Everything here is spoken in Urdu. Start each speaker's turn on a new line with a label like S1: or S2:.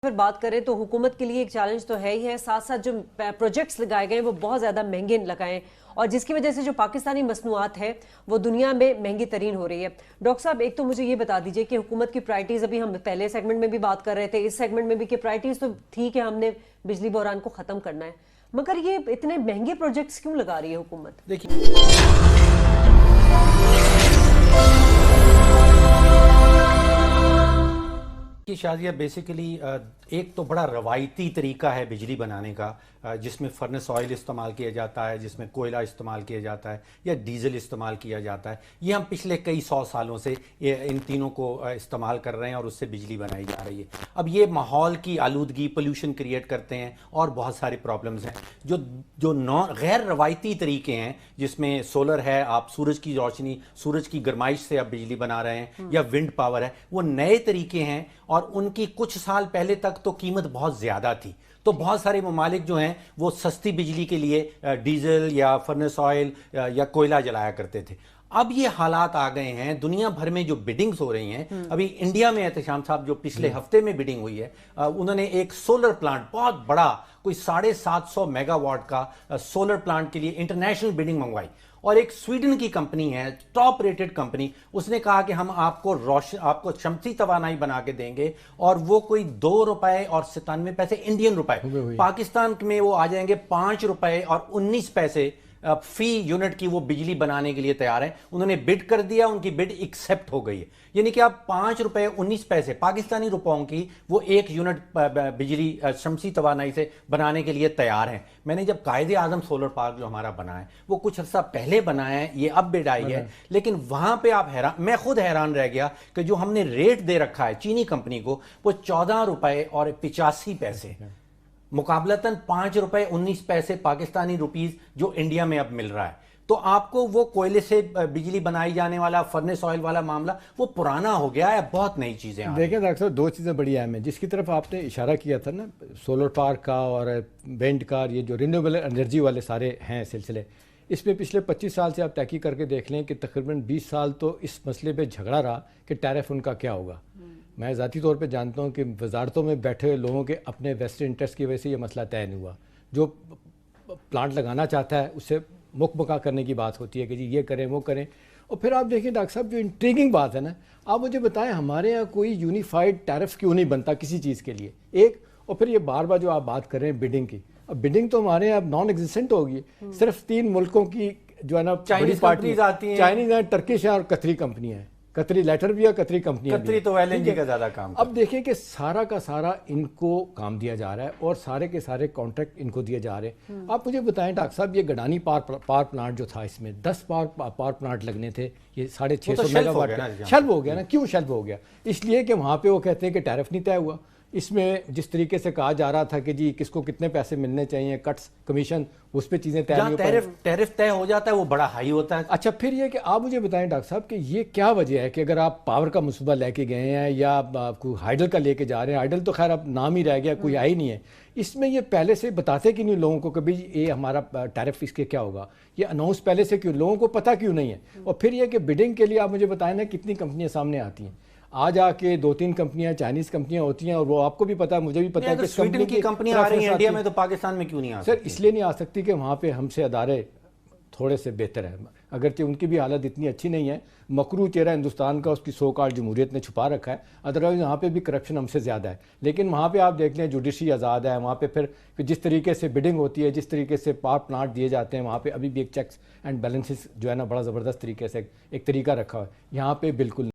S1: پھر بات کریں تو حکومت کے لیے ایک چیلنج تو ہے ہی ہے، ساتھ ساتھ جو پروجیکٹس لگائے گئے ہیں وہ بہت زیادہ مہنگے لگائے، اور جس کی وجہ سے جو پاکستانی مصنوعات ہے وہ دنیا میں مہنگی ترین ہو رہی ہے۔ ڈاکٹر صاحب ایک تو مجھے یہ بتا دیجئے کہ حکومت کی پرائرٹیز، ابھی ہم پہلے سیگمنٹ میں بھی بات کر رہے تھے، اس سیگمنٹ میں بھی کہ پرائرٹیز تو ٹھیک ہے، ہم نے بجلی بحران کو ختم کرنا ہے، مگر یہ اتنے مہنگے پروجیکٹس کیوں لگا رہی ہے حکومت؟
S2: یہ شازیہ بیسیکلی ایک تو بڑا روایتی طریقہ ہے بجلی بنانے کا، جس میں فرنس آئل استعمال کیا جاتا ہے، جس میں کوئلہ استعمال کیا جاتا ہے یا ڈیزل استعمال کیا جاتا ہے۔ یہ ہم پچھلے کئی 100 سالوں سے ان تینوں کو استعمال کر رہے ہیں اور اس سے بجلی بنائی جا رہی ہے۔ اب یہ ماحول کی آلودگی، پولوشن کریٹ کرتے ہیں اور بہت سارے پرابلمز ہیں۔ جو غیر روایتی طریقے ہیں، جس میں سولر ہے، آپ سورج کی روشنی، سورج کی گرمائش سے آپ بجلی بنا رہے ہیں، یا ونڈ پاور ہے، وہ نئے طریقے ہیں اور ان کی کچھ سال پہلے تک تو قیمت بہت زیادہ تھی، تو بہت سارے ممالک جو ہیں وہ سستی بجلی کے لیے ڈیزل یا فرنس آئل یا کوئلہ جلایا کرتے تھے۔ اب یہ حالات آ گئے ہیں، دنیا بھر میں جو بیڈنگز ہو رہی ہیں، ابھی انڈیا میں احتشام صاحب جو پچھلے ہفتے میں بیڈنگ ہوئی ہے، انہوں نے ایک سولر پلانٹ بہت بڑا، کوئی 750 میگا واٹ کا سولر پلانٹ کے لیے انٹرنیشنل بیڈنگ منگوائی، اور ایک سویڈن کی کمپنی ہے، ٹاپ ریٹڈ کمپنی، اس نے کہا کہ ہم آپ کو شمسی توانائی بنا کے دیں گے، اور وہ کوئی 2 روپے اور 97 پیسے انڈین روپے، پاکستان میں وہ آ جائیں گے 5 روپے اور 19 پیسے فی یونٹ کی وہ بجلی بنانے کے لیے تیار ہیں۔ انہوں نے بڈ کر دیا، ان کی بڈ ایکسیپٹ ہو گئی ہے، یعنی کہ آپ 5 روپے 19 پیسے پاکستانی روپوں کی وہ 1 یونٹ بجلی شمسی توانائی سے بنانے کے لیے تیار ہیں۔ میں نے جب قائد اعظم سولر پارک جو ہمارا بنا ہے وہ کچھ عرصہ پہلے بنا ہے، یہ اب بڈ آئی ہے، لیکن وہاں پہ آپ حیران، میں خود حیران رہ گیا کہ جو ہم نے ریٹ دے رکھا ہے چینی کمپنی کو، وہ 14 روپے اور 85 پیسے، مقابلتاً 5 روپے 19 پیسے پاکستانی روپیز جو انڈیا میں اب مل رہا ہے۔ تو آپ کو وہ کوئلے سے بجلی بنائی جانے والا فرنس آئل والا معاملہ وہ پرانا ہو گیا ہے، بہت نئی چیزیں آ رہی ہیں۔
S3: دیکھیں ڈاکٹر صاحب، 2 چیزیں بڑی اہم ہیں جس کی طرف آپ نے اشارہ کیا تھا نا، سولر پارک کا اور وینڈ کا، یہ جو رینیویبل انرجی والے سارے ہیں سلسلے، اس میں پچھلے 25 سال سے آپ تحقیق کر کے دیکھ لیں کہ تقریباً 20 سال تو اس مسئلے پہ جھگڑا رہا کہ ٹیرف ان کا کیا ہوگا۔ میں ذاتی طور پہ جانتا ہوں کہ وزارتوں میں بیٹھے لوگوں کے اپنے ویسٹ انٹرسٹ کی وجہ سے یہ مسئلہ طے نہیں ہوا۔ جو پلانٹ لگانا چاہتا ہے اس سے مکمکا کرنے کی بات ہوتی ہے کہ جی یہ کریں وہ کریں، اور پھر آپ دیکھیں ڈاکٹر صاحب، جو انٹریگنگ بات ہے نا، آپ مجھے بتائیں ہمارے یہاں کوئی یونیفائڈ ٹیرف کیوں نہیں بنتا کسی چیز کے لیے؟ ایک، اور پھر یہ بار بار جو آپ بات کر رہے ہیں بیڈنگ کی، اب بیڈنگ تو ہمارے یہاں نان ایگزسٹنٹ ہوگی، صرف 3 ملکوں کی جو ہے نا بڑی پارٹیز آتی ہیں، چائنیز ہیں، ٹرکش ہیں اور قطری کمپنیاں ہیں، قطری لیٹر بھی ہے، قطری کمپنیاں بھی،
S2: قطری تو ایل این جی کا زیادہ کام۔
S3: اب دیکھیں کہ سارا کا سارا ان کو کام دیا جا رہا ہے اور سارے کے سارے کانٹریکٹ ان کو دیے جا رہے ہیں۔ آپ مجھے بتائیں ڈاکٹر صاحب، یہ گڈانی پاور پلانٹ جو تھا، اس میں 10 پاور پلانٹ لگنے تھے، یہ 650 میگا واٹ کا شیلف ہو گیا نا۔ کیوں شیلف ہو گیا؟ اس لیے کہ وہاں پہ وہ کہتے ہیں کہ ٹیرف نہیں طے ہوا۔ اس میں جس طریقے سے کہا جا رہا تھا کہ جی کس کو کتنے پیسے ملنے چاہیے، کٹس، کمیشن، اس پہ چیزیں طے نہیں ہو پائیں۔
S2: ٹیرف طے ہو جاتا ہے وہ بڑا ہائی ہوتا ہے۔
S3: اچھا، پھر یہ کہ آپ مجھے بتائیں ڈاکٹر صاحب کہ یہ کیا وجہ ہے کہ اگر آپ پاور کا منصوبہ لے کے گئے ہیں یا کوئی ہائیڈل کا لے کے جا رہے ہیں، ہائیڈل تو خیر اب نام ہی رہ گیا، کوئی آئی نہیں ہے، اس میں یہ پہلے سے بتاتے کہ نہیں لوگوں کو کہ بھئی یہ ہمارا ٹیرف اس کے کیا ہوگا؟ یہ اناؤنس پہلے سے کیوں، لوگوں کو پتہ کیوں نہیں ہے؟ اور پھر یہ کہ بڈنگ کے لیے آپ مجھے بتائیں نا کتنی کمپنیاں سامنے آتی ہیں، آ جا کے 2-3 کمپنیاں چائنیز کمپنیاں ہوتی ہیں، اور وہ آپ کو بھی پتا ہے، مجھے بھی پتا ہے کہ
S2: سویڈن کی کمپنیاں آ رہی ہیں انڈیا میں، تو پاکستان میں کیوں نہیں آ سکتی؟
S3: سر اس لیے نہیں آ سکتی کہ وہاں پہ ہم سے ادارے تھوڑے سے بہتر ہیں، اگرچہ ان کی بھی حالت اتنی اچھی نہیں ہے، مکرو چہرہ ہندوستان کا اس کی سو کالڈ جمہوریت نے چھپا رکھا ہے، ادروائز وہاں پہ بھی کرپشن ہم سے زیادہ ہے، لیکن وہاں پہ آپ دیکھ لیں جوڈیشری آزاد ہے، وہاں پہ پھر جس طریقے سے بڈنگ ہوتی ہے، جس طریقے سے پاور پلانٹ دیے جاتے ہیں، وہاں پہ ابھی بھی ایک چیکس اینڈ بیلنسز جو ہے نا بڑا زبردست طریقے سے ایک طریقہ رکھا ہوا ہے، یہاں پہ بالکل